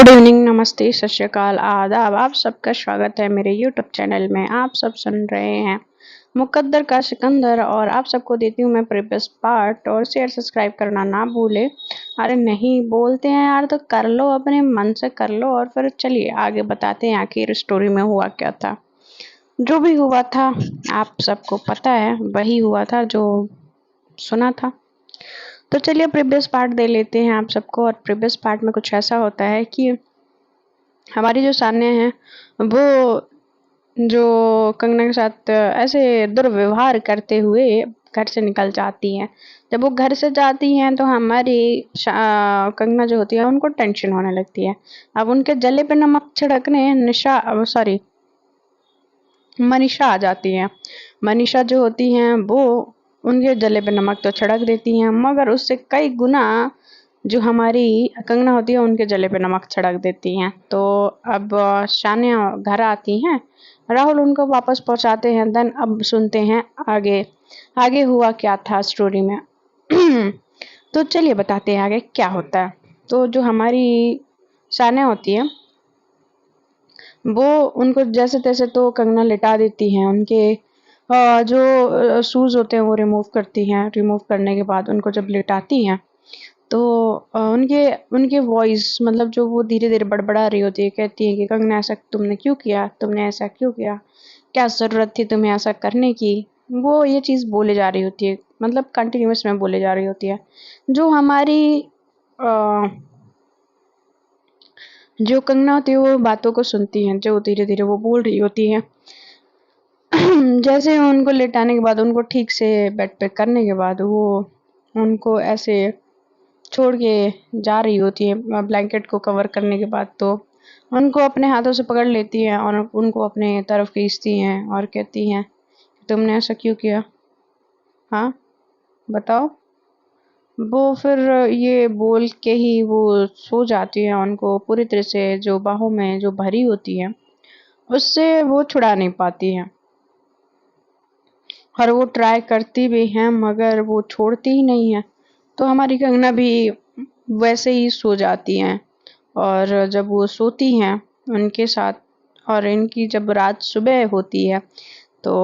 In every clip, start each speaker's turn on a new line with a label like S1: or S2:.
S1: Good evening, नमस्ते, सत श्री अकाल, आदाब। आप सबका स्वागत है मेरे यूट्यूब चैनल में। आप सब सुन रहे हैं मुकद्दर का सिकंदर और आप सबको देती हूँ मैं प्रीवियस पार्ट। और शेयर सब्सक्राइब करना ना भूले। अरे नहीं बोलते हैं यार तो कर लो, अपने मन से कर लो। और फिर चलिए आगे बताते हैं आखिर स्टोरी में हुआ क्या था। जो भी हुआ था आप सबको पता है, वही हुआ था जो सुना था। तो चलिए प्रीवियस पार्ट दे लेते हैं आप सबको। और प्रीवियस पार्ट में कुछ ऐसा होता है कि हमारी जो सान्या है वो जो कंगना के साथ ऐसे दुर्व्यवहार करते हुए घर से निकल जाती हैं। जब वो घर से जाती हैं तो हमारी कंगना जो होती है उनको टेंशन होने लगती है। अब उनके जले पे नमक छिड़कने मनीषा आ जाती हैं। मनीषा जो होती हैं वो उनके जले पे नमक तो छिड़क देती हैं, मगर उससे कई गुना जो हमारी कंगना होती है उनके जले पे नमक छिड़क देती हैं। तो अब शानिया घर आती हैं, राहुल उनको वापस पहुंचाते हैं। देन अब सुनते हैं आगे आगे हुआ क्या था स्टोरी में। तो चलिए बताते हैं आगे क्या होता है। तो जो हमारी शानिया होती है वो उनको जैसे तैसे तो कंगना लिटा देती हैं। उनके जो शूज होते हैं वो रिमूव करती हैं। रिमूव करने के बाद उनको जब लिटाती हैं तो उनके उनके वॉइस मतलब जो वो धीरे धीरे बड़बड़ा रही होती है, कहती है कि कंगना ऐसा तुमने क्यों किया, तुमने ऐसा क्यों किया, क्या ज़रूरत थी तुम्हें ऐसा करने की। वो ये चीज़ बोले जा रही होती है, मतलब कंटिन्यूस में बोले जा रही होती है। जो हमारी अ, जो कंगना होती है वो बातों को सुनती हैं, जो धीरे धीरे वो बोल रही होती है। जैसे उनको लेटाने के बाद, उनको ठीक से बेड पे करने के बाद वो उनको ऐसे छोड़ के जा रही होती है ब्लैंकेट को कवर करने के बाद, तो उनको अपने हाथों से पकड़ लेती हैं और उनको अपने तरफ खींचती हैं और कहती हैं तुमने ऐसा क्यों किया, हाँ बताओ। वो फिर ये बोल के ही वो सो जाती है। उनको पूरी तरह से जो बाहों में जो भरी होती है उससे वो छुड़ा नहीं पाती हैं। और वो ट्राई करती भी हैं मगर वो छोड़ती ही नहीं है। तो हमारी कंगना भी वैसे ही सो जाती हैं। और जब वो सोती हैं उनके साथ, और इनकी जब रात सुबह होती है तो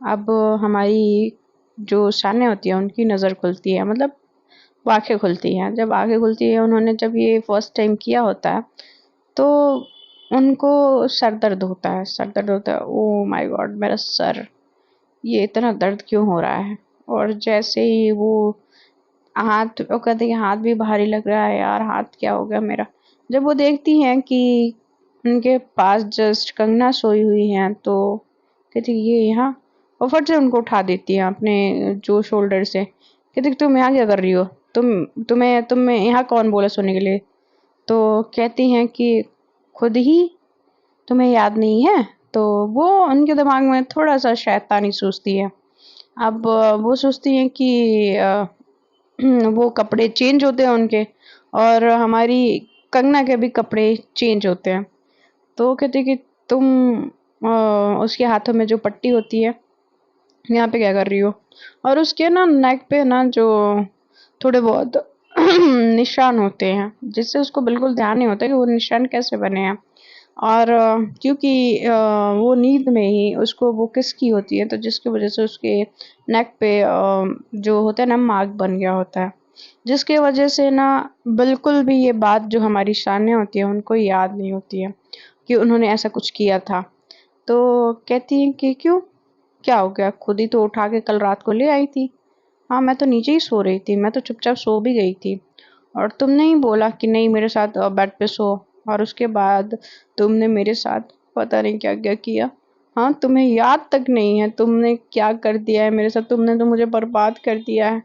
S1: अब हमारी जो शाने होती है उनकी नज़र खुलती है, मतलब वो आंखें खुलती हैं। जब आंखें खुलती है, उन्होंने जब ये फर्स्ट टाइम किया होता है तो उनको सर दर्द होता है। सर दर्द होता है, ओ माय गॉड मेरा सर, ये इतना दर्द क्यों हो रहा है। और जैसे ही वो हाथ, वो कहते हैं हाथ भी भारी लग रहा है यार, हाथ क्या हो गया मेरा। जब वो देखती हैं कि उनके पास जस्ट कंगना सोई हुई है तो कहती ये यहाँ, और फट से उनको उठा देती है अपने जो शोल्डर से। कहती तुम यहाँ क्या कर रही हो, तुम्हें यहाँ कौन बोला सोने के लिए। तो कहती हैं कि खुद ही, तुम्हें याद नहीं है। तो वो उनके दिमाग में थोड़ा सा शैतानी सोचती है। अब वो सोचती हैं कि वो कपड़े चेंज होते हैं उनके, और हमारी कंगना के भी कपड़े चेंज होते हैं। तो वो कहते कि तुम उसके हाथों में जो पट्टी होती है यहाँ पे क्या कर रही हो। और उसके ना नेक पे ना जो थोड़े बहुत निशान होते हैं, जिससे उसको बिल्कुल ध्यान नहीं होता कि वो निशान कैसे बने हैं। और क्योंकि वो नींद में ही उसको वो किस की होती है, तो जिसकी वजह से उसके नेक पे जो होता है ना मार्क बन गया होता है, जिसके वजह से ना बिल्कुल भी ये बात जो हमारी शानें होती है उनको याद नहीं होती है कि उन्होंने ऐसा कुछ किया था। तो कहती हैं कि क्यों, क्या हो गया, खुद ही तो उठा के कल रात को ले आई थी। हाँ मैं तो नीचे ही सो रही थी, मैं तो चुपचाप सो भी गई थी, और तुमने ही बोला कि नहीं मेरे साथ बेड पे सो। और उसके बाद तुमने मेरे साथ पता नहीं क्या क्या किया। हाँ तुम्हें याद तक नहीं है तुमने क्या कर दिया है मेरे साथ, तुमने तो मुझे बर्बाद कर दिया है।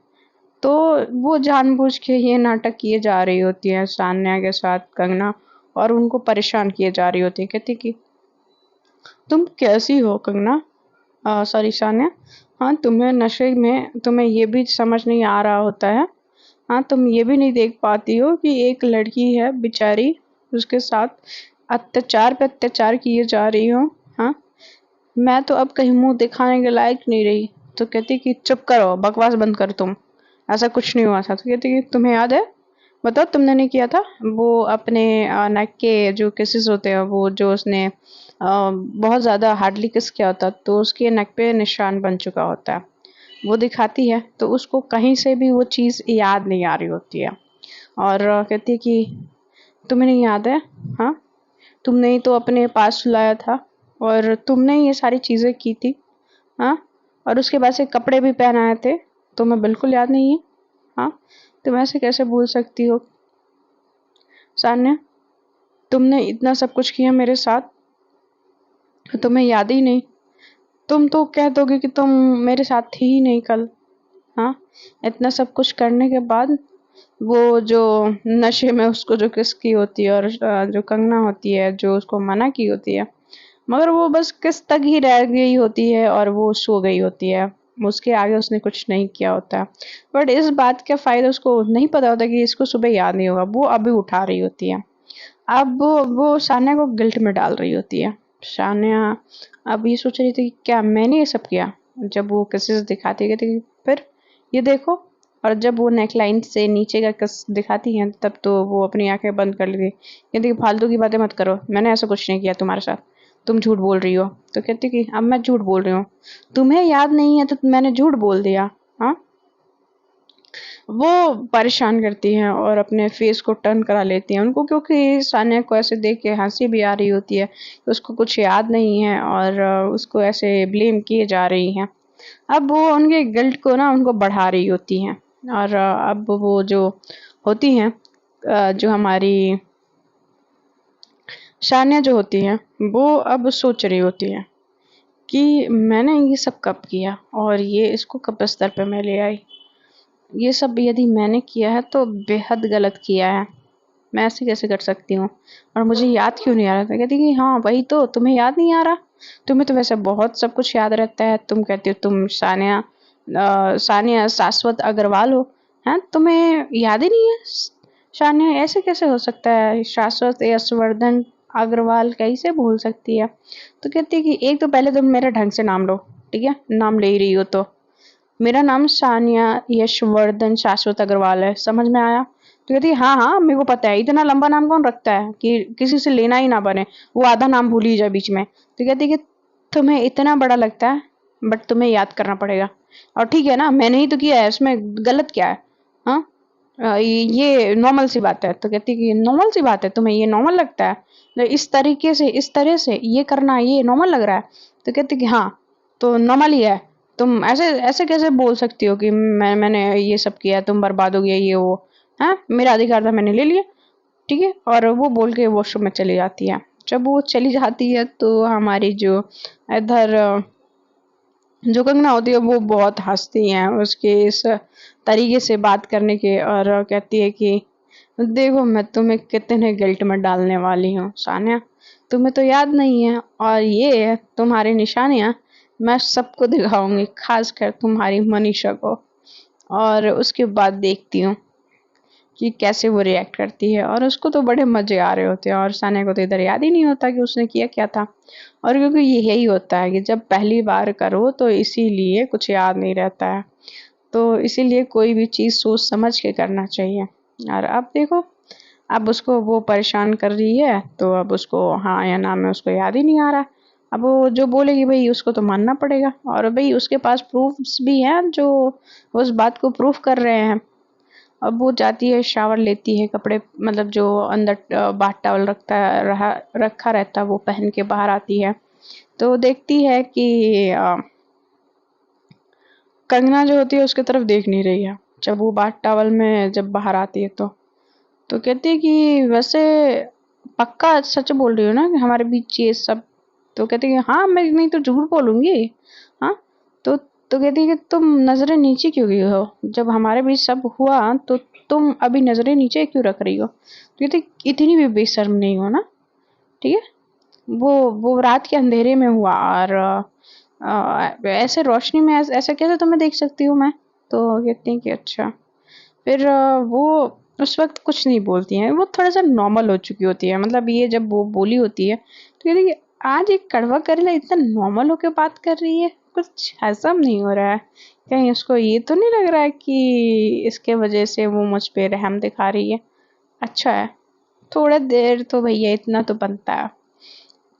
S1: तो वो जानबूझ के ये नाटक किए जा रही होती है सान्या के साथ कंगना, और उनको परेशान किए जा रही होती है। कहती कि तुम कैसी हो कंगना, सॉरी सान्या, हाँ तुम्हें नशे में तुम्हें ये भी समझ नहीं आ रहा होता है। हाँ तुम ये भी नहीं देख पाती हो कि एक लड़की है बेचारी, उसके साथ अत्याचार पे अत्याचार किए जा रही हो। हाँ मैं तो अब कहीं मुंह दिखाने के लायक नहीं रही। तो कहती कि चुप करो, बकवास बंद कर तुम, ऐसा कुछ नहीं हुआ था। तो कहती कि तुम्हें याद है बताओ तुमने नहीं किया था? वो अपने नेक के जो किसेस होते हैं, वो जो उसने बहुत ज़्यादा हार्डली किस किया होता, तो उसके नेक पे निशान बन चुका होता है। वो दिखाती है तो उसको कहीं से भी वो चीज़ याद नहीं आ रही होती है, और कहती है कि तुम्हें नहीं याद है? हाँ, तुमने ही तो अपने पास सुलाया था, और तुमने ही ये सारी चीज़ें की थी। हाँ, और उसके बाद से कपड़े भी पहनाए थे, तुम्हें बिल्कुल याद नहीं है? हाँ, तुम ऐसे कैसे भूल सकती हो सान्या? तुमने इतना सब कुछ किया मेरे साथ, तुम्हें याद ही नहीं? तुम तो कह दोगे कि तुम मेरे साथ थी ही नहीं कल। हाँ, इतना सब कुछ करने के बाद वो जो नशे में उसको जो किस की होती है, और जो कंगना होती है जो उसको मना की होती है, मगर वो बस किस तक ही रह गई होती है और वो सो गई होती है। उसके आगे उसने कुछ नहीं किया होता है। बट इस बात का फायदा उसको नहीं पता होता कि इसको सुबह याद नहीं होगा, वो अभी उठा रही होती है। अब वो सान्या को गिल्ट में डाल रही होती है। सान्या अब ये सोच रही थी कि क्या मैंने ये सब किया? जब वो किसेस दिखाती कहती कि फिर ये देखो, और जब वो नेकलाइन से नीचे का किस दिखाती है तब तो वो अपनी आंखें बंद कर लेती, कहती कि फालतू की बातें मत करो, मैंने ऐसा कुछ नहीं किया तुम्हारे साथ, तुम झूठ बोल रही हो। तो कहती कि अब मैं झूठ बोल रही हूँ? तुम्हें याद नहीं है तो मैंने झूठ बोल दिया? हाँ, वो परेशान करती हैं और अपने फेस को टर्न करा लेती हैं उनको, क्योंकि सानिया को ऐसे देख के हंसी भी आ रही होती है कि उसको कुछ याद नहीं है, और उसको ऐसे ब्लेम किए जा रही हैं। अब वो उनके गिल्ट को ना उनको बढ़ा रही होती हैं, और अब वो जो होती हैं, जो हमारी सानिया जो होती हैं, वो अब सोच रही होती है कि मैंने ये सब कब किया, और ये इसको कब स्तर पे मैं ले आई। ये सब यदि मैंने किया है तो बेहद गलत किया है। मैं ऐसे कैसे कर सकती हूँ, और मुझे याद क्यों नहीं आ रहा था? कहती कि हाँ वही तो, तुम्हें याद नहीं आ रहा? तुम्हें तो वैसे बहुत सब कुछ याद रहता है, तुम कहती हो तुम सानिया सानिया शाश्वत अग्रवाल हो, हैं? तुम्हें याद ही नहीं है? सानिया ऐसे कैसे हो सकता है? शाश्वत यशवर्धन अग्रवाल कैसे भूल सकती है? तो कहती है कि एक तो पहले तुम मेरा ढंग से नाम लो, ठीक है? नाम ले ही रही हो तो। मेरा नाम सानिया यशवर्धन शाश्वत अग्रवाल है, समझ में आया? तो कहती है हाँ हाँ मेरे को पता है, इतना लंबा नाम कौन रखता है कि किसी से लेना ही ना बने, वो आधा नाम भूल ही जाए बीच में। तो कहती है कि तुम्हें इतना बड़ा लगता है, बट तुम्हें याद करना पड़ेगा। और ठीक है ना, मैंने ही तो किया है, इसमें गलत क्या है? हाँ, ये नॉर्मल सी बात है। तो कहती है कि नॉर्मल सी बात है, तुम्हें ये नॉर्मल लगता है? तो इस तरीके से, इस तरह से ये करना ये नॉर्मल लग रहा है? तो कहती है कि हाँ, तो नॉर्मल ही है। तुम ऐसे ऐसे कैसे बोल सकती हो कि मैंने ये सब किया, तुम बर्बाद हो गया ये वो? हाँ, मेरा अधिकार था, मैंने ले लिया, ठीक है? और वो बोल के वॉशरूम में चली जाती है। जब वो चली जाती है तो हमारी जो इधर जो कंगना होती है वो बहुत हंसती हैं उसके इस तरीके से बात करने के, और कहती है कि देखो मैं तुम्हें कितने गिल्ट में डालने वाली हूँ सानिया, तुम्हें तो याद नहीं है, और ये तुम्हारी निशानियां मैं सबको दिखाऊंगी, खासकर तुम्हारी मनीषा को। और उसके बाद देखती हूँ कि कैसे वो रिएक्ट करती है, और उसको तो बड़े मजे आ रहे होते हैं, और सानिया को तो इधर याद ही नहीं होता कि उसने किया क्या था। और क्योंकि ये यही होता है कि जब पहली बार करो तो इसीलिए कुछ याद नहीं रहता है, तो इसीलिए कोई भी चीज़ सोच समझ के करना चाहिए। और अब देखो, अब उसको वो परेशान कर रही है, तो अब उसको हाँ या ना में उसको याद ही नहीं आ रहा। अब वो जो बोलेगी भाई उसको तो मानना पड़ेगा, और भाई उसके पास प्रूफ्स भी हैं जो उस बात को प्रूफ कर रहे हैं। अब वो जाती है, शावर लेती है, कपड़े मतलब जो अंदर बाथ टॉवल रखा रहता है वो पहन के बाहर आती है, तो देखती है कि कंगना जो होती है उसकी तरफ देख नहीं रही है। जब वो बाथ टॉवल में जब बाहर आती है तो कहती है कि वैसे पक्का सच बोल रही हो ना कि हमारे बीच ये सब? तो कहती है कि हाँ, मैं नहीं तो झूठ बोलूंगी। हाँ, तो कहती है कि तुम नजरें नीचे क्यों गई हो? जब हमारे बीच सब हुआ तो तुम अभी नजरें नीचे क्यों रख रही हो? तो कहती है, इतनी भी बेशर्म नहीं हो ना, ठीक है? वो रात के अंधेरे में हुआ, और ऐसे रोशनी में ऐसे कैसे तुम्हें देख सकती हूँ मैं? तो कहती है कि अच्छा। फिर वो उस वक्त कुछ नहीं बोलती हैं, वो थोड़ा सा नॉर्मल हो चुकी होती है, मतलब ये जब वो बोली होती है तो कहती है कि आज एक कड़वा करेला इतना नॉर्मल होकर बात कर रही है, कुछ हजम नहीं हो रहा है। कहीं उसको ये तो नहीं लग रहा है कि इसके वजह से वो मुझ पे रहम दिखा रही है? अच्छा है, थोड़ा देर तो भैया इतना तो बनता है।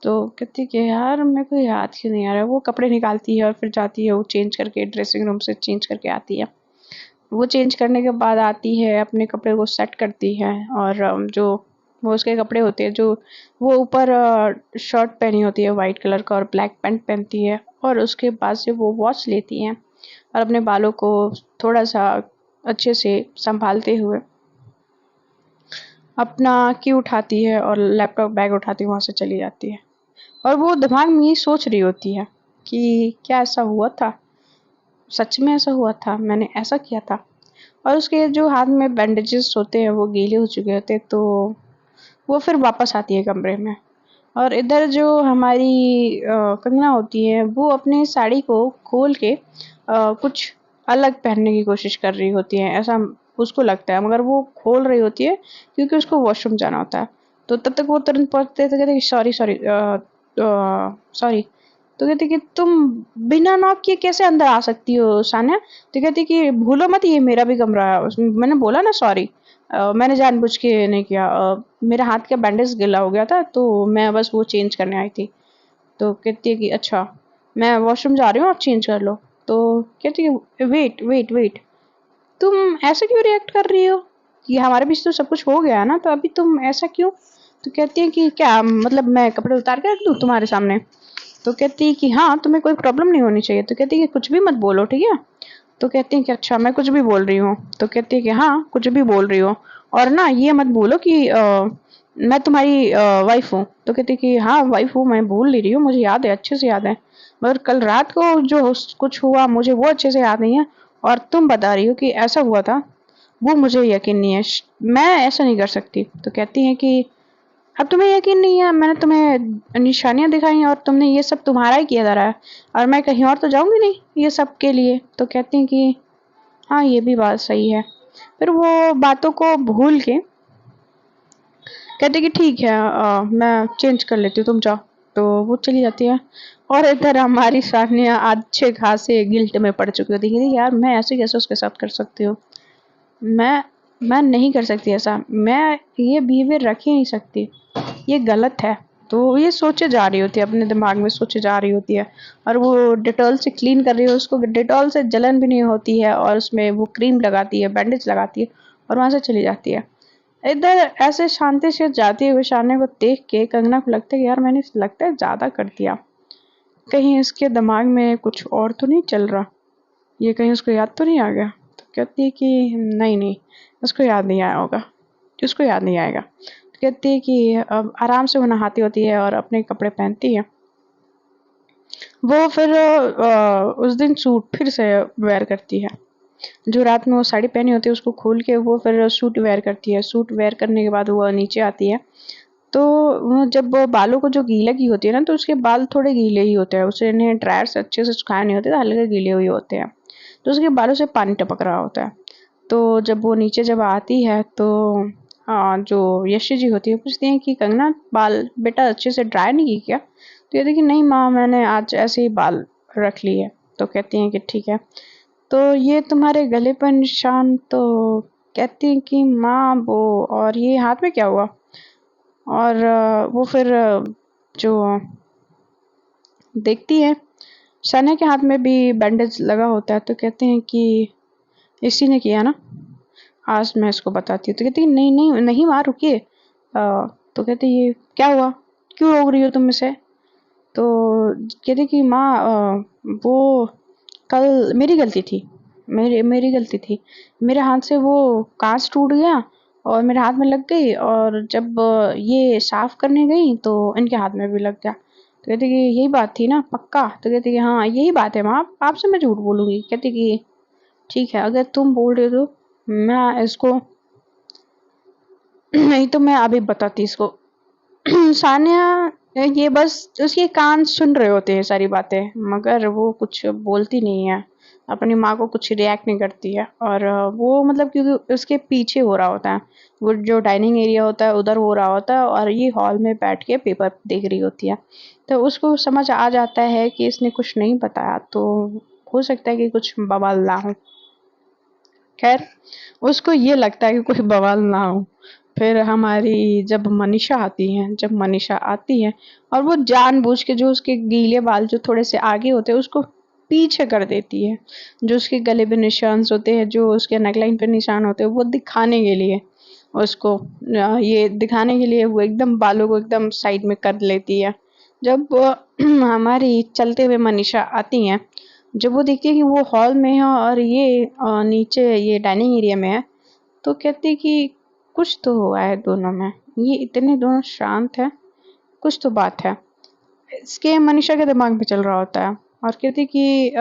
S1: तो कहती है कि यार मेरे को याद क्यों नहीं आ रहा है। वो कपड़े निकालती है और फिर जाती है, वो चेंज करके ड्रेसिंग रूम से चेंज करके आती है। वो चेंज करने के बाद आती है, अपने कपड़े को सेट करती है और जो वो उसके कपड़े होते हैं, जो वो ऊपर शर्ट पहनी होती है वाइट कलर का और ब्लैक पैंट पहनती है, और उसके बाद से वो वॉच लेती है और अपने बालों को थोड़ा सा अच्छे से संभालते हुए अपना की उठाती है और लैपटॉप बैग उठाती है, वहाँ से चली जाती है। और वो दिमाग में ये सोच रही होती है कि क्या ऐसा हुआ था, सच में ऐसा हुआ था, मैंने ऐसा किया था। और उसके जो हाथ में बैंडेजेस होते हैं वो गीले हो चुके होते हैं, तो वो फिर वापस आती है कमरे में। और इधर जो हमारी कंगना होती है, वो अपनी साड़ी को खोल के कुछ अलग पहनने की कोशिश कर रही होती है, ऐसा उसको लगता है, मगर वो खोल रही होती है क्योंकि उसको वॉशरूम जाना होता है। तो तब तक वो तुरंत पहुंचते तो कहते सॉरी सॉरी सॉरी। तो कहती कि तुम बिना नॉक किए कैसे अंदर आ सकती हो सान्या। तो कहती कि भूलो मत ये मेरा भी कमरा है, मैंने बोला ना सॉरी, मैंने जानबूझ के नहीं किया, मेरा हाथ का बैंडेज गीला हो गया था तो मैं बस वो चेंज करने आई थी। तो कहती है कि अच्छा मैं वॉशरूम जा रही हूँ, आप चेंज कर लो। तो कहती है वेट वेट वेट, तुम ऐसे क्यों रिएक्ट कर रही हो, कि हमारे बीच तो सब कुछ हो गया है ना, तो अभी तुम ऐसा क्यों। तो कहती है कि क्या मतलब मैं कपड़े उतार के रख दूँ तुम्हारे सामने। तो कहती है कि हाँ तुम्हें कोई प्रॉब्लम नहीं होनी चाहिए। तो कहती है कि कुछ भी मत बोलो ठीक है। तो कहती है कि अच्छा मैं कुछ भी बोल रही हूँ। तो कहती है कि हाँ कुछ भी बोल रही हो, और ना ये मत बोलो कि मैं तुम्हारी वाइफ हूँ। तो कहती है कि हाँ वाइफ हूँ, मैं भूल नहीं रही हूँ, मुझे याद है, अच्छे से याद है, मगर कल रात को जो कुछ हुआ मुझे वो अच्छे से याद नहीं है, और तुम बता रही हो कि ऐसा हुआ था, वो मुझे यकीन नहीं है, मैं ऐसा नहीं कर सकती। तो कहती है कि अब तुम्हें यकीन नहीं है, मैंने तुम्हें निशानियां दिखाई और तुमने ये सब तुम्हारा ही किया जा रहा है, और मैं कहीं और तो जाऊंगी नहीं ये सब के लिए। तो कहती हैं कि हाँ ये भी बात सही है। फिर वो बातों को भूल के कहते कि ठीक है मैं चेंज कर लेती हूँ, तुम जाओ। तो वो चली जाती है। और इधर हमारी सानिया अच्छे खासे गिल्ट में पड़ चुकी होती है कि यार मैं ऐसे कैसे उसके साथ कर सकती हूँ, मैं मैं नहीं कर सकती ऐसा, मैं ये बिहेवियर रख ही नहीं सकती, ये गलत है। तो ये सोचे जा रही होती है, अपने दिमाग में सोचे जा रही होती है, और वो डिटॉल से क्लीन कर रही है, उसको डिटॉल से जलन भी नहीं होती है, और उसमें वो क्रीम लगाती है, बैंडेज लगाती है, और वहां से चली जाती है। इधर ऐसे शांति से जाती हुए शाने को देख के कंगना को लगता है कि यार मैंने लगता है ज्यादा कर दिया, कहीं इसके दिमाग में कुछ और तो नहीं चल रहा, ये कहीं उसको याद तो नहीं आ गया। तो कहती है कि नहीं नहीं, उसको याद नहीं आया होगा, उसको याद नहीं आएगा। तो कहती है कि अब आराम से वो नहाती होती है और अपने कपड़े पहनती है। वो फिर उस दिन सूट फिर से वेयर करती है, जो रात में वो साड़ी पहनी होती है उसको खोल के वो फिर सूट वेयर करती है। सूट वेयर करने के बाद वो नीचे आती है। तो वो जब वो बालों को जो गीला की होती है ना, तो उसके बाल थोड़े गीले ही होते हैं, उसे इन्हें ड्रायर से अच्छे से सुखाए नहीं होते, तो हल्के गीले हुए होते हैं, तो उसके बालों से पानी टपक रहा होता है। तो जब वो नीचे जब आती है तो जो यशी जी होती है पूछती हैं कि कंगना बाल बेटा अच्छे से ड्राई नहीं की क्या। तो ये देखिए नहीं माँ मैंने आज ऐसे ही बाल रख लिए। तो कहती हैं कि ठीक है, तो ये तुम्हारे गले पर निशान। तो कहती हैं कि माँ वो और ये हाथ में क्या हुआ। और वो फिर जो देखती है सना के हाथ में भी बैंडेज लगा होता है। तो कहते हैं कि इसी ने किया ना, आज मैं इसको बताती हूँ। तो कहती है नहीं नहीं नहीं माँ रुकिए। तो कहती है ये क्या हुआ, क्यों रोक रही हो तुम इसे। तो कहती कि माँ वो कल मेरी गलती थी, मेरी मेरी गलती थी, मेरे हाथ से वो कांच टूट गया और मेरे हाथ में लग गई, और जब ये साफ करने गई तो इनके हाथ में भी लग गया। तो कहती कि यही बात थी ना पक्का। तो कहती कि हाँ यही बात है माँ, आपसे मैं झूठ बोलूंगी। कहती कि ठीक है अगर तुम बोल रहे हो तो मैं इसको नहीं तो मैं अभी बताती इसको। सानिया ये बस उसके कान सुन रहे होते हैं सारी बातें, मगर वो कुछ बोलती नहीं है, अपनी माँ को कुछ रिएक्ट नहीं करती है। और वो मतलब क्योंकि उसके पीछे हो रहा होता है, वो जो डाइनिंग एरिया होता है उधर हो रहा होता है, और ये हॉल में बैठ के पेपर देख रही होती है। तो उसको समझ आ जाता है कि इसने कुछ नहीं बताया, तो हो सकता है कि कुछ बवाल ना हो। खैर उसको ये लगता है कि कोई बवाल ना हो। फिर हमारी जब मनीषा आती है, जब मनीषा आती है और वो जानबूझ के जो उसके गीले बाल जो थोड़े से आगे होते हैं उसको पीछे कर देती है। जो उसके गले पे निशान होते हैं, जो उसके नेकलाइन पे निशान होते हैं, वो दिखाने के लिए उसको ये दिखाने के लिए वो एकदम बालों को एकदम साइड में कर लेती है। जब हमारी चलते हुए मनीषा आती हैं, जब वो देखती है कि वो हॉल में है और ये नीचे ये डाइनिंग एरिया में है, तो कहती है कि कुछ तो हुआ है दोनों में, ये इतने दोनों शांत है, कुछ तो बात है। इसके मनीषा के दिमाग में चल रहा होता है और कहती है कि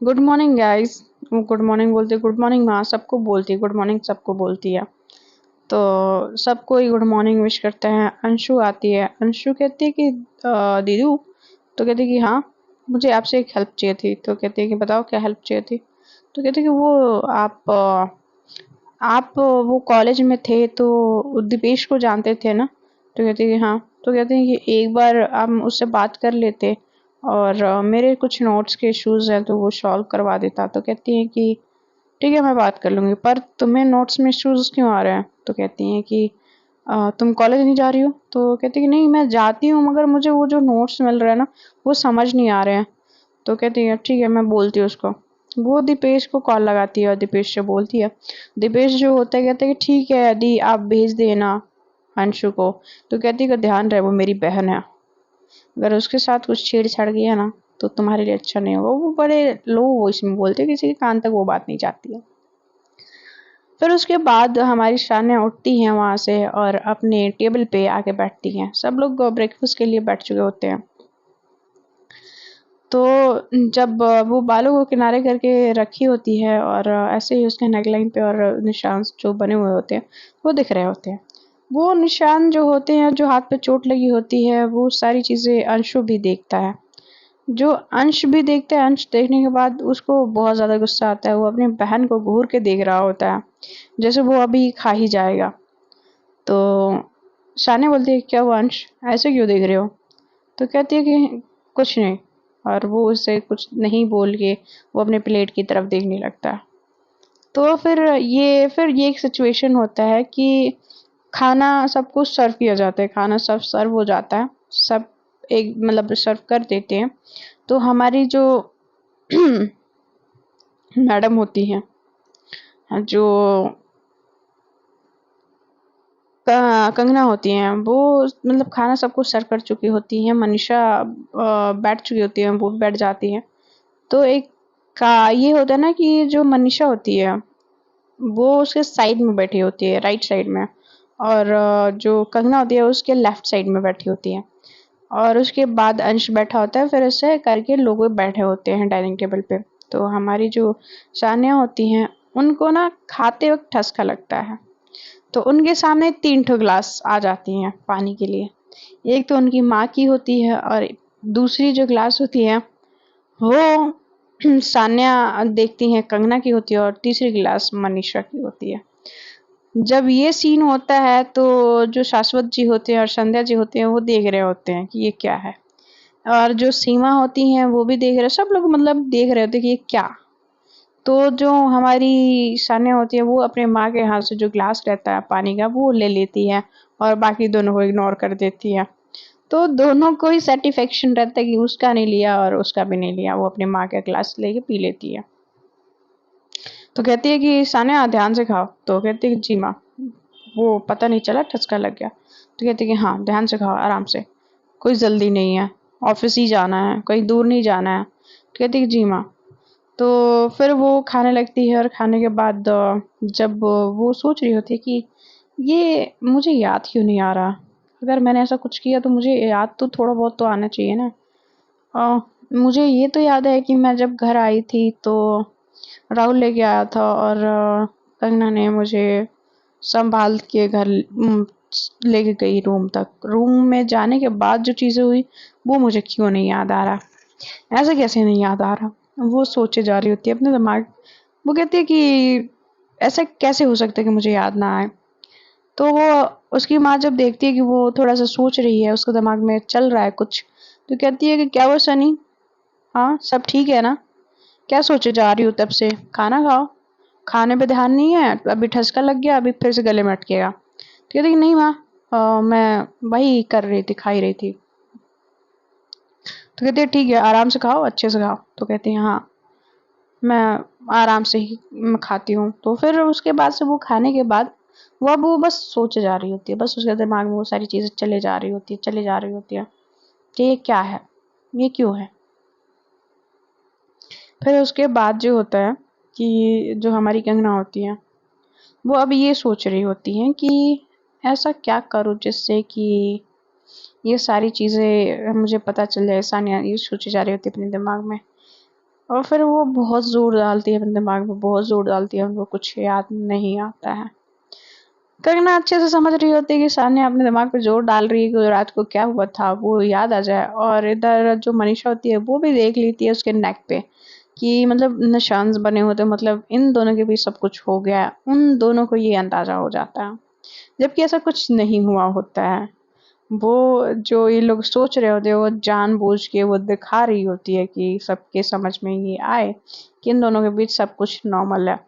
S1: गुड मॉर्निंग गाइस। वो गुड मॉर्निंग बोलती है, गुड मॉर्निंग माँ सबको बोलती है, गुड मॉर्निंग सबको बोलती है। तो सबको ही गुड मॉर्निंग विश करते हैं। अंशु आती है, अंशु कहती है कि दीदू, तो कहती है कि हाँ मुझे आपसे एक हेल्प चाहिए थी। तो कहती है कि बताओ क्या हेल्प चाहिए थी। तो कहती है कि वो आप वो कॉलेज में थे तो दिपेश को जानते थे ना। तो कहती है कि हाँ। तो कहते हैं कि एक बार हम उससे बात कर लेते और मेरे कुछ नोट्स के इश्यूज हैं तो वो सॉल्व करवा देता। तो कहती हैं कि ठीक है मैं बात कर लूँगी, पर तुम्हें नोट्स में इश्यूज क्यों आ रहे हैं। तो कहती हैं कि तुम कॉलेज नहीं जा रही हो। तो कहती है कि नहीं मैं जाती हूँ, मगर मुझे वो जो नोट्स मिल रहे हैं ना वो समझ नहीं आ रहे हैं। तो कहती है ठीक है मैं बोलती हूँ उसको। वो दीपेश को कॉल लगाती है और दीपेश से बोलती है। दीपेश जो होता है कहता है कि ठीक है दी आप भेज देना अंशु को। तो कहती है कि ध्यान रहे वो मेरी बहन है, अगर उसके साथ कुछ छेड़छाड़ किया ना तो तुम्हारे लिए अच्छा नहीं होगा। वो बड़े लो वॉइस में बोलते हैं, किसी के कान तक वो बात नहीं जाती है। फिर उसके बाद हमारी शानिया उठती हैं वहां से और अपने टेबल पे आके बैठती हैं। सब लोग ब्रेकफास्ट के लिए बैठ चुके होते हैं। तो जब वो बालों को किनारे करके रखी होती है और ऐसे ही उसके नेकलाइन पे और निशान जो बने हुए होते हैं वो दिख रहे होते हैं। वो निशान जो होते हैं, जो हाथ पे चोट लगी होती है, वो सारी चीज़ें अंशु भी देखता है। जो अंश भी देखता है, अंश देखने के बाद उसको बहुत ज़्यादा गुस्सा आता है। वो अपनी बहन को घूर के देख रहा होता है जैसे वो अभी खा ही जाएगा। तो शाने बोलती है क्या हुआ अंश, ऐसे क्यों देख रहे हो। तो कहती है कि कुछ नहीं, और वो उससे कुछ नहीं बोल के वो अपने प्लेट की तरफ देखने लगता है। तो फिर ये एक सिचुएशन होता है कि खाना सबको सर्व किया जाता है, खाना सब सर्व हो जाता है, सब एक मतलब सर्व कर देते हैं। तो हमारी जो मैडम होती हैं, जो कंगना होती हैं, वो मतलब खाना सबको सर्व कर चुकी होती हैं। मनीषा बैठ चुकी होती है, वो भी बैठ जाती है। तो एक का ये होता है ना कि जो मनीषा होती है वो उसके साइड में बैठी होती है, राइट साइड में, और जो कंगना होती है उसके लेफ्ट साइड में बैठी होती है। और उसके बाद अंश बैठा होता है, फिर ऐसे करके लोग बैठे होते हैं डाइनिंग टेबल पे। तो हमारी जो सानिया होती हैं उनको ना खाते वक्त ठसका लगता है। तो उनके सामने 3 ठो ग्लास आ जाती हैं पानी के लिए। एक तो उनकी माँ की होती है और दूसरी जो ग्लास होती है वो सान्या देखती हैं कंगना की होती है और तीसरी गिलास मनीषा की होती है। जब ये सीन होता है तो जो शाश्वत जी होते हैं और संध्या जी होते हैं वो देख रहे होते हैं कि ये क्या है, और जो सीमा होती हैं वो भी देख रहे, सब लोग मतलब देख रहे होते हैं कि ये क्या। तो जो हमारी सान्या होती है वो अपने माँ के हाथ से जो ग्लास रहता है पानी का वो ले लेती है और बाकी दोनों को इग्नोर कर देती है। तो दोनों को ही सेटिस्फेक्शन रहता है कि उसका नहीं लिया और उसका भी नहीं लिया, वो अपनी माँ का ग्लास लेके पी लेती है। तो कहती है कि सान्या ध्यान से खाओ। तो कहती है कि जी माँ, वो पता नहीं चला ठसका लग गया। तो कहती है कि हाँ ध्यान से खाओ आराम से, कोई जल्दी नहीं है, ऑफिस ही जाना है, कहीं दूर नहीं जाना है। तो कहती है कि जी माँ। तो फिर वो खाने लगती है और खाने के बाद जब वो सोच रही होती है कि ये मुझे याद क्यों नहीं आ रहा, अगर मैंने ऐसा कुछ किया तो मुझे याद तो थोड़ा बहुत तो आना चाहिए ना। अ, मुझे ये तो याद है कि मैं जब घर आई थी तो राहुल लेके आया था और कंगना ने मुझे संभाल के घर लेके गई रूम तक। रूम में जाने के बाद जो चीज़ें हुई वो मुझे क्यों नहीं याद आ रहा, ऐसे कैसे नहीं याद आ रहा। वो सोचे जा रही होती है अपने दिमाग। वो कहती है कि ऐसा कैसे हो सकता है कि मुझे याद ना आए। तो वो उसकी माँ जब देखती है कि वो थोड़ा सा सोच रही है, उसके दिमाग में चल रहा है कुछ, तो कहती है कि क्या वो सनी, हाँ सब ठीक है ना, क्या सोचे जा रही हो तब से, खाना खाओ। खाने पे ध्यान नहीं है, अभी ठसका लग गया, अभी फिर से गले में अटकेगा। तो कहती कि नहीं माँ, मैं वही कर रही थी, खा ही रही थी। तो कहती है ठीक है, आराम से खाओ, अच्छे से खाओ। तो कहती है हाँ, मैं आराम से ही मैं खाती हूँ। तो फिर उसके बाद से वो खाने के बाद वो बस सोचे जा रही होती है, बस उसके दिमाग में वो सारी चीजें चले जा रही होती है, चले जा रही होती है कि ये क्या है, ये क्यों है। फिर उसके बाद जो होता है कि जो हमारी कंगना होती है, वो अब ये सोच रही होती हैं कि ऐसा क्या करूँ जिससे कि ये सारी चीज़ें मुझे पता चल जाए। सानिया ये सोची जा रही होती है अपने दिमाग में, और फिर वो बहुत ज़ोर डालती है अपने दिमाग में, बहुत ज़ोर डालती है, उनको कुछ याद नहीं आता है। कंगना अच्छे से समझ रही होती है कि सानिया अपने दिमाग पे जोर डाल रही है कि रात को क्या हुआ था वो याद आ जाए। और इधर जो मनीषा होती है वो भी देख लेती है उसके नेक पे कि मतलब निशान बने होते, मतलब इन दोनों के बीच सब कुछ हो गया है। उन दोनों को ये अंदाजा हो जाता है, जबकि ऐसा कुछ नहीं हुआ होता है। वो जो ये लोग सोच रहे होते हैं वो जानबूझ के वो दिखा रही होती है कि सबके समझ में ये आए कि इन दोनों के बीच सब कुछ नॉर्मल है।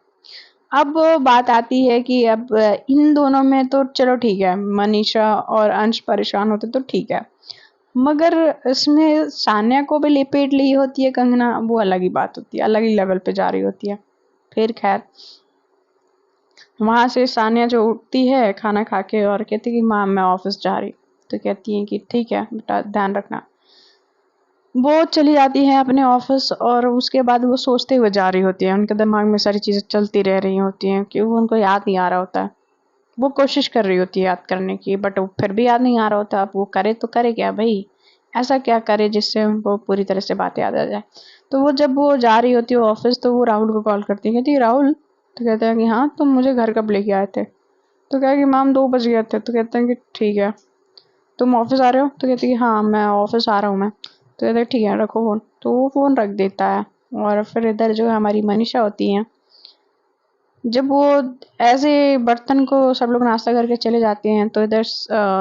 S1: अब बात आती है कि अब इन दोनों में तो चलो ठीक है, मनीषा और अंश परेशान होते तो ठीक है, मगर इसमें सान्या को भी लपेट ली होती है कंगना, वो अलग ही बात होती है, अलग ही लेवल पे जा रही होती है। फिर खैर वहां से सान्या जो उठती है खाना खा के और कहती है कि माँ मैं ऑफिस जा रही। तो कहती है कि ठीक है बेटा, ध्यान रखना। वो चली जाती है अपने ऑफिस, और उसके बाद वो सोचते हुए जा रही होती है, उनके दिमाग में सारी चीजें चलती रह रही होती हैं कि वो उनको याद नहीं आ रहा होता है। वो कोशिश कर रही होती है याद करने की, बट वो फिर भी याद नहीं आ रहा होता। अब वो करे तो करे क्या भाई, ऐसा क्या करे जिससे उनको पूरी तरह से बात याद आ जाए। तो वो जब वो जा रही होती है ऑफिस, तो वो राहुल को कॉल करती है, कहती है राहुल। तो कहते हैं कि हाँ, तुम मुझे घर कब लेके आए थे। तो कहा कि मैम 2 बज गए थे। तो कहते हैं कि ठीक है, तुम ऑफिस आ रहे हो। तो कहती है कि हाँ मैं ऑफिस आ रहा हूँ मैं। तो कहते हैं ठीक है रखो फ़ोन। तो वो फ़ोन रख देता है। और फिर इधर जो हमारी मनीषा होती हैं, जब वो ऐसे बर्तन को सब लोग नाश्ता करके चले जाते हैं, तो इधर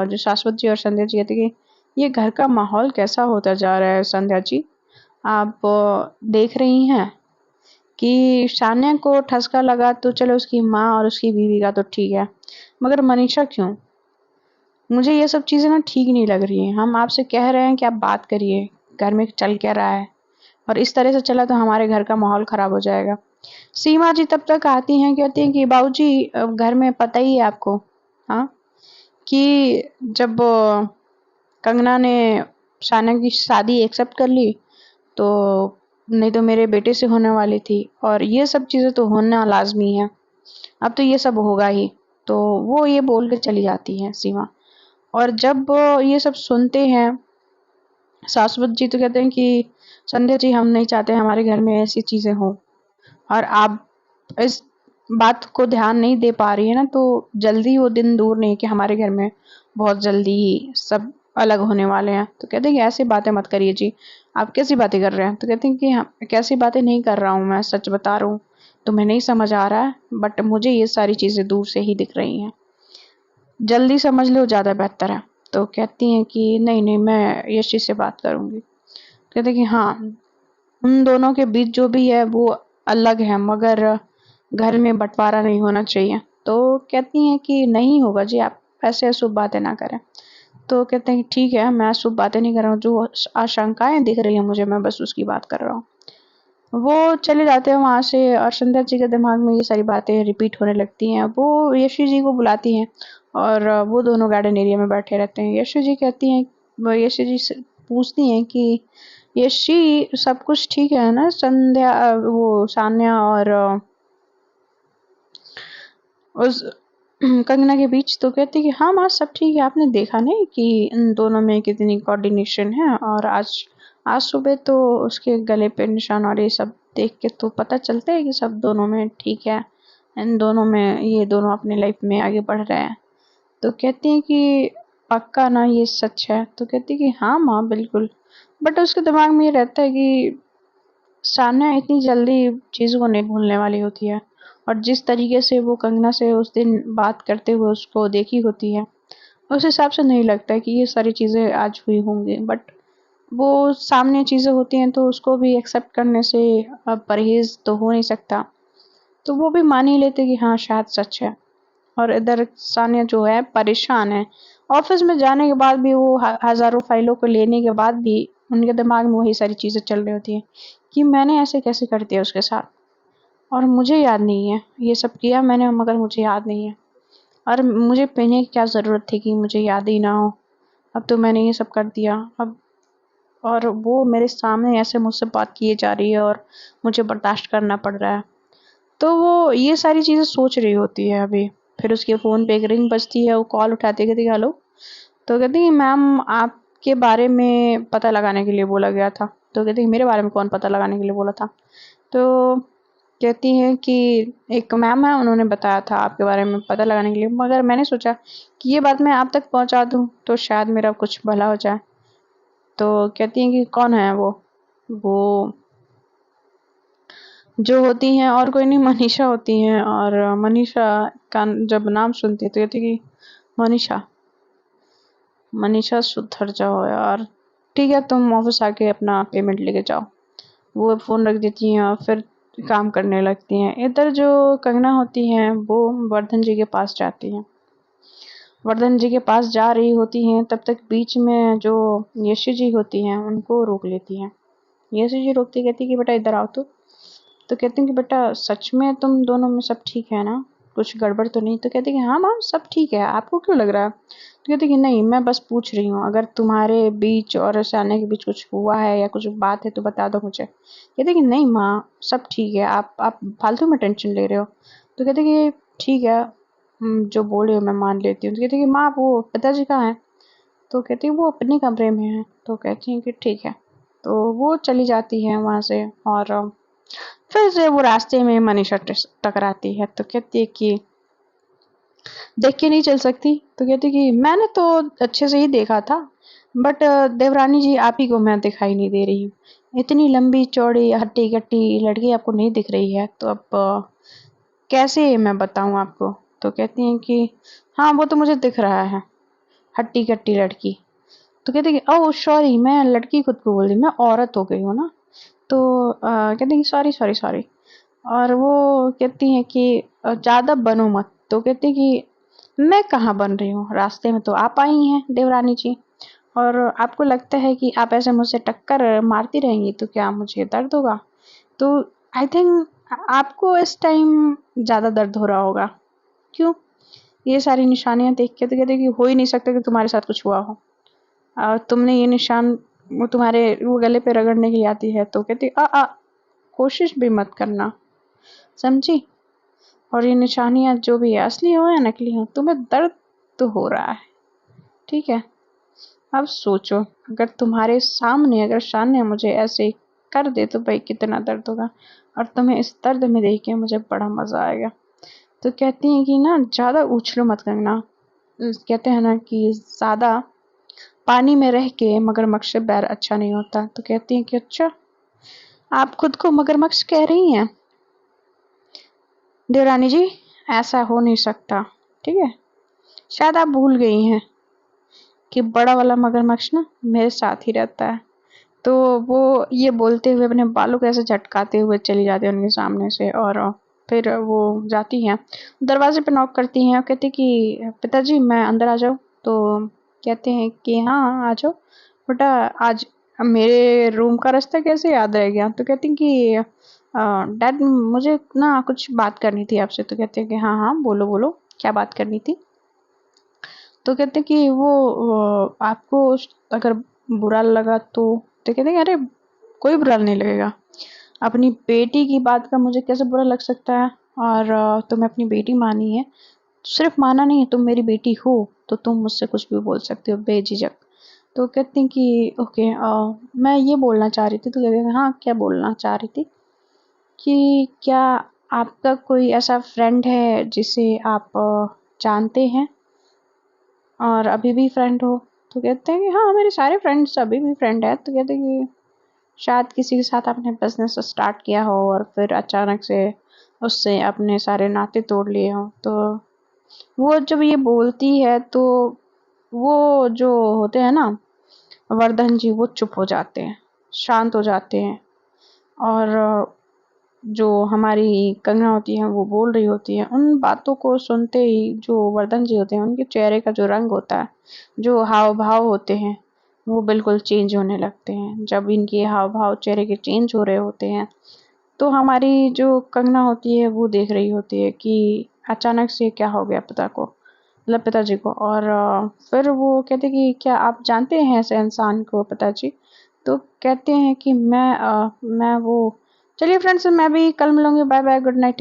S1: जो शाश्वत जी और संध्या जी कहती है कि ये घर का माहौल कैसा होता जा रहा है संध्या जी। आप देख रही हैं कि सान्या को ठसका लगा तो चलो उसकी माँ और उसकी बीवी का तो ठीक है, मगर मनीषा क्यों। मुझे ये सब चीज़ें ना ठीक नहीं लग रही हैं। हम आपसे कह रहे हैं कि आप बात करिए, घर में चल क्या रहा है, और इस तरह से चला तो हमारे घर का माहौल खराब हो जाएगा। सीमा जी तब तक आती हैं, कहती हैं कि बाबूजी घर में पता ही है आपको, हाँ, कि जब कंगना ने शाना की शादी एक्सेप्ट कर ली, तो नहीं तो मेरे बेटे से होने वाली थी, और ये सब चीज़ें तो होना लाजमी है, अब तो ये सब होगा ही। तो वो ये बोल के चली जाती है सीमा। और जब ये सब सुनते हैं शाश्वत जी, तो कहते हैं कि संध्या जी हम नहीं चाहते हमारे घर में ऐसी चीज़ें हों, और आप इस बात को ध्यान नहीं दे पा रही है ना, तो जल्दी वो दिन दूर नहीं कि हमारे घर में बहुत जल्दी ही सब अलग होने वाले हैं। तो कहते हैं कि ऐसी बातें मत करिए जी, आप कैसी बातें कर रहे हैं। तो कहते हैं कि हाँ, कैसी बातें नहीं कर रहा हूँ, मैं सच बता रहा हूँ, तुम्हें नहीं समझ आ रहा है, बट मुझे ये सारी चीज़ें दूर से ही दिख रही हैं, जल्दी समझ लो ज़्यादा बेहतर है। तो कहती हैं कि नहीं नहीं, मैं यशी से बात करूँगी। कहते हैं कि हाँ, उन दोनों के बीच जो भी है वो अलग है, मगर घर में बंटवारा नहीं होना चाहिए। तो कहती हैं कि नहीं होगा जी, आप ऐसे अशुभ बातें ना करें। तो कहते हैं कि ठीक है, मैं अशुभ बातें नहीं कर रहा हूँ, जो आशंकाएं दिख रही हैं मुझे, मैं बस उसकी बात कर रहा हूँ। वो चले जाते हैं वहाँ से, और सुंदर जी के दिमाग में ये सारी बातें रिपीट होने लगती हैं। वो यशी जी को बुलाती हैं, और वो दोनों गार्डन एरिया में बैठे रहते हैं। यशी जी कहती हैं, वो यशी जी से पूछती हैं कि यशी सब कुछ ठीक है ना, संध्या वो सान्या और उस कंगना के बीच। तो कहती कि हाँ माँ सब ठीक है, आपने देखा नहीं कि इन दोनों में कितनी कोऑर्डिनेशन है, और आज आज सुबह तो उसके गले पे निशान और ये सब देख के तो पता चलता है कि सब दोनों में ठीक है, इन दोनों में ये दोनों अपनी लाइफ में आगे बढ़ रहे हैं। तो कहती हैं कि पक्का ना ये सच है। तो कहती कि हाँ माँ बिल्कुल, बट उसके दिमाग में ये रहता है कि सान्या इतनी जल्दी चीज़ों को नहीं भूलने वाली होती है, और जिस तरीके से वो कंगना से उस दिन बात करते हुए उसको देखी होती है, उस हिसाब से नहीं लगता है कि ये सारी चीज़ें आज हुई होंगी। बट वो सामने चीज़ें होती हैं तो उसको भी एक्सेप्ट करने से अब परहेज तो हो नहीं सकता। तो वो भी मान ही लेते कि हाँ शायद सच है। और इधर सानिया जो है परेशान है। ऑफिस में जाने के बाद भी वो हज़ारों फाइलों को लेने के बाद भी उनके दिमाग में वही सारी चीज़ें चल रही होती हैं कि मैंने ऐसे कैसे कर दिया उसके साथ, और मुझे याद नहीं है ये सब किया मैंने, मगर मुझे याद नहीं है। और मुझे पहने की क्या ज़रूरत थी कि मुझे याद ही ना हो। अब तो मैंने ये सब कर दिया अब, और वो मेरे सामने ऐसे मुझसे बात किए जा रही है और मुझे बर्दाश्त करना पड़ रहा है। तो वो ये सारी चीज़ें सोच रही होती है अभी। फिर उसके फ़ोन पे एक रिंग बजती है, वो कॉल उठाती है, कहती है हेलो। तो कहती है मैम आपके बारे में पता लगाने के लिए बोला गया था। तो कहती है मेरे बारे में कौन पता लगाने के लिए बोला था? तो कहती हैं कि एक मैम है, उन्होंने बताया था आपके बारे में पता लगाने के लिए, मगर मैंने सोचा कि ये बात मैं आप तक पहुंचा दूं तो शायद मेरा कुछ भला हो जाए। तो कहती हैं कि कौन है वो जो होती हैं और कोई नहीं, मनीषा होती हैं। और मनीषा का जब नाम सुनती है तो कहती है कि मनीषा, मनीषा सुधर जाओ यार, ठीक है तुम ऑफिस आके अपना पेमेंट लेके जाओ। वो फ़ोन रख देती हैं और फिर काम करने लगती हैं। इधर जो कंगना होती हैं वो वर्धन जी के पास जाती हैं। वर्धन जी के पास जा रही होती हैं, तब तक बीच में जो यशी जी होती हैं उनको रोक लेती हैं। यशी जी रोकती कहती कि बेटा इधर आओ। तो कहती हैं कि बेटा सच में तुम दोनों में सब ठीक है ना, कुछ गड़बड़ तो नहीं? तो कहती कि हाँ माँ सब ठीक है, आपको क्यों लग रहा है? तो कहती कि नहीं मैं बस पूछ रही हूँ, अगर तुम्हारे बीच और शान्या के बीच कुछ हुआ है या कुछ बात है तो बता दो मुझे। कहती कि नहीं माँ सब ठीक है, आप फालतू में टेंशन ले रहे हो। तो कहती कि ठीक है, जो बोले हो मैं मान लेती हूँ। तो कहती कि माँ वो पिताजी कहाँ हैं? तो कहती है वो अपने कमरे में है। तो कहती हैं कि ठीक है। तो वो चली जाती है वहाँ से। और फिर से वो रास्ते में मनीषा टकराती है। तो कहती है कि देख के नहीं चल सकती? तो कहती कि मैंने तो अच्छे से ही देखा था, बट देवरानी जी आप ही को मैं दिखाई नहीं दे रही हूँ। इतनी लंबी चौड़ी हट्टी कट्टी लड़की आपको नहीं दिख रही है, तो अब कैसे मैं बताऊं आपको? तो कहती हैं कि हाँ वो तो मुझे दिख रहा है, हट्टी कट्टी लड़की। तो कहती कि ओह सॉरी, मैं लड़की खुद को बोल दी, मैं औरत हो गई हूँ ना। तो कहती हैं सॉरी सॉरी सॉरी। और वो कहती हैं कि ज़्यादा बनो मत। तो कहती कि मैं कहाँ बन रही हूँ, रास्ते में तो आप आई हैं देवरानी जी, और आपको लगता है कि आप ऐसे मुझसे टक्कर मारती रहेंगी तो क्या मुझे दर्द होगा? तो आई थिंक आपको इस टाइम ज़्यादा दर्द हो रहा होगा। क्यों? ये सारी निशानियाँ देख के। तो कहते कि हो ही नहीं सकता कि तुम्हारे साथ कुछ हुआ हो। तुमने ये निशान वो तुम्हारे वो गले पे रगड़ने के लिए आती है। तो कहती कोशिश भी मत करना, समझी? और ये निशानियाँ जो भी है असली हो या नकली हो, तुम्हें दर्द तो हो रहा है, ठीक है? अब सोचो अगर तुम्हारे सामने अगर शान्या मुझे ऐसे कर दे तो भाई कितना दर्द होगा, और तुम्हें इस दर्द में देख के मुझे बड़ा मजा आएगा। तो कहती हैं कि ना ज़्यादा उछलो मत करना। कहते हैं ना कि ज़्यादा पानी में रह के मगरमच्छ से बैर अच्छा नहीं होता। तो कहती हैं कि अच्छा आप खुद को मगरमच्छ कह रही हैं देवरानी जी? ऐसा हो नहीं सकता, ठीक है? शायद आप भूल गई हैं कि बड़ा वाला मगरमच्छ ना मेरे साथ ही रहता है। तो वो ये बोलते हुए अपने बालों को ऐसे झटकाते हुए चली जाती है उनके सामने से, और फिर वो जाती हैं, दरवाजे पे नॉक करती हैं और कहती कि पिताजी मैं अंदर आ जाऊँ? तो कहते हैं कि हाँ आ जाओ बेटा। आज मेरे रूम का रास्ता कैसे याद रह गया? तो कहती हैं कि डैड मुझे ना कुछ बात करनी थी आपसे। तो कहते हैं कि हाँ हाँ बोलो बोलो क्या बात करनी थी? तो कहते हैं कि आपको अगर बुरा लगा तो कहते हैं अरे कोई बुरा नहीं लगेगा। अपनी बेटी की बात का मुझे कैसे बुरा लग सकता है? और तुम्हें अपनी बेटी मानी है, सिर्फ माना नहीं है, तुम मेरी बेटी हो तो तुम मुझसे कुछ भी बोल सकते हो बेझिझक। तो कहती हैं कि ओके मैं ये बोलना चाह रही थी। तो कहते हैं हाँ क्या बोलना चाह रही थी? कि क्या आपका कोई ऐसा फ्रेंड है जिसे आप जानते हैं और अभी भी फ्रेंड हो? तो कहते हैं कि हाँ मेरे सारे फ्रेंड्स अभी भी फ्रेंड है। तो कहते हैं कि शायद किसी के साथ आपने बिजनेस स्टार्ट किया हो और फिर अचानक से उससे अपने सारे नाते तोड़ लिए हो। तो वो जब ये बोलती है तो वो जो होते हैं ना वर्धन जी, वो चुप हो जाते हैं, शांत हो जाते हैं। और जो हमारी कंगना होती है वो बोल रही होती है, उन बातों को सुनते ही जो वर्धन जी होते हैं उनके चेहरे का जो रंग होता है, जो हाव भाव होते हैं, वो बिल्कुल चेंज होने लगते हैं। जब इनके हाव भाव चेहरे के चेंज हो रहे होते हैं तो हमारी जो कंगना होती है वो देख रही होती है कि अचानक से क्या हो गया पिता को, मतलब पिताजी को। और फिर वो कहते हैं कि क्या आप जानते हैं ऐसे इंसान को पिताजी? तो कहते हैं कि मैं वो, चलिए फ्रेंड्स मैं भी कल मिलूंगी, बाय बाय, गुड नाइट।